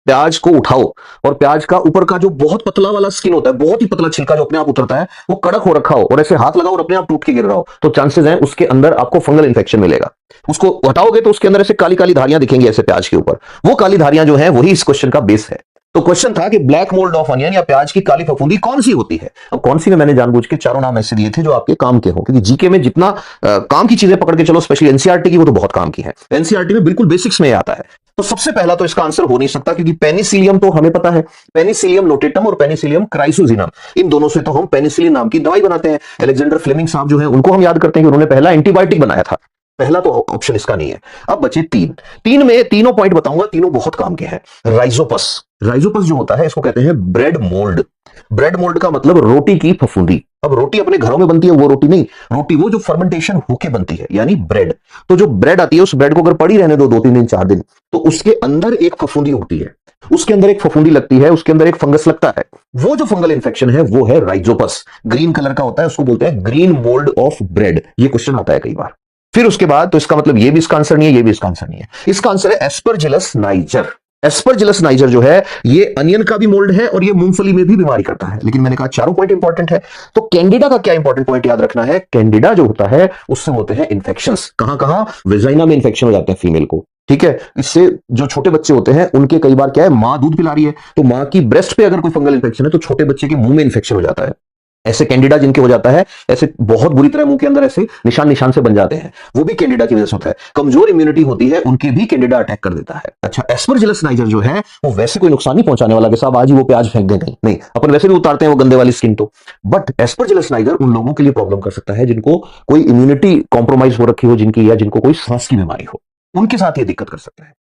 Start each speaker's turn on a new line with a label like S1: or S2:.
S1: प्याज को उठाओ और प्याज का ऊपर का जो बहुत पतला वाला स्किन होता है, बहुत ही पतला छिलका जो अपने आप उतरता है, वो कड़क हो रखा हो और ऐसे हाथ लगाओ और अपने आप टूट के गिर रहा हो, तो चांसेस हैं उसके अंदर आपको फंगल इन्फेक्शन मिलेगा। उसको हटाओगे तो उसके अंदर ऐसे काली काली धारियां दिखेंगी ऐसे प्याज के ऊपर, वो काली धारियां जो है वही इस क्वेश्चन का बेस है। तो क्वेश्चन था कि ब्लैक मोल्ड ऑफ अनियन या प्याज की काली फफूंदी कौन सी होती है। अब कौन सी में मैंने जानबूझ के चारों नाम ऐसे दिए थे जो आपके काम के हो, क्योंकि जीके में जितना काम की चीजें पकड़ के चलो, स्पेशली एनसीईआरटी की, वो तो बहुत काम की है। एनसीईआरटी में बिल्कुल बेसिक्स में आता है। तो सबसे पहला तो इसका आंसर हो नहीं सकता, क्योंकि पेनिसिलियम तो हमें पता है, पेनिसिलियम नोटेटम और पेनिसिलियम क्राइसोजिनम, इन दोनों से तो हम पेनिसिलिन नाम की दवाई बनाते हैं। अलेक्जेंडर फ्लेमिंग साहब जो है उनको हम याद करते हैं कि उन्होंने पहला एंटीबायोटिक बनाया था। पहला तो ऑप्शन इसका नहीं है। अब बचे तीन में तीनों पॉइंट बताऊंगा, तीनों बहुत काम के हैं। राइजोपस, राइजोपस जो होता है इसको कहते हैं ब्रेड मोल्ड। ब्रेड मोल्ड का मतलब रोटी की फफूंदी। अब रोटी अपने घरों में बनती है वो रोटी नहीं, रोटी वो जो फर्मेंटेशन होके बनती है, यानी ब्रेड। तो जो ब्रेड आती है उस ब्रेड को अगर पड़ी रहने दो 2-3 दिन 4 दिन, तो उसके अंदर एक फफूंदी होती है, उसके अंदर एक फफूंदी लगती है, उसके अंदर एक फंगस लगता है। वो जो फंगल इन्फेक्शन है वो है राइजोपस। ग्रीन कलर का होता है, उसको बोलते हैं ग्रीन मोल्ड ऑफ ब्रेड। ये क्वेश्चन आता है कई बार। फिर उसके बाद तो इसका मतलब ये भी इसका आंसर नहीं है, ये भी इसका आंसर नहीं है। इसका आंसर है एस्परजिलस नाइजर। एस्परजिलस नाइजर जो है ये अनियन का भी मोल्ड है और ये मूंगफली में भी बीमारी करता है। लेकिन मैंने कहा चारों पॉइंट इंपॉर्टेंट है, तो कैंडिडा का क्या इंपॉर्टेंट पॉइंट याद रखना है। कैंडिडा जो होता है उससे होते हैं इन्फेक्शंस। कहां कहां? वेजाइना में इन्फेक्शन हो जाते हैं फीमेल को, ठीक है। इससे जो छोटे बच्चे होते हैं उनके कई बार क्या है, मां दूध पिला रही है तो मां की ब्रेस्ट पे अगर कोई फंगल इन्फेक्शन है तो छोटे बच्चे के मुंह में इन्फेक्शन हो जाता है। ऐसे कैंडिडा जिनके हो जाता है, ऐसे बहुत बुरी तरह मुंह के अंदर ऐसे निशान निशान से बन जाते हैं, वो भी कैंडिडा की वजह से होता है। कमजोर इम्यूनिटी होती है उनकी भी कैंडिडा अटैक कर देता है। अच्छा, एस्परजिलस नाइजर जो है वो वैसे कोई नुकसान नहीं पहुंचाने वाला कि साहब आज ही वो प्याज फेंक दें, नहीं, अपन वैसे भी उतारते हैं वो गंदे वाली स्किन तो। बट एस्परजिलस नाइजर उन लोगों के लिए प्रॉब्लम कर सकता है जिनको कोई इम्यूनिटी कॉम्प्रोमाइज हो रखी हो, जिनकी, या जिनको कोई सांस की बीमारी हो, उनके साथ ये दिक्कत कर सकता है।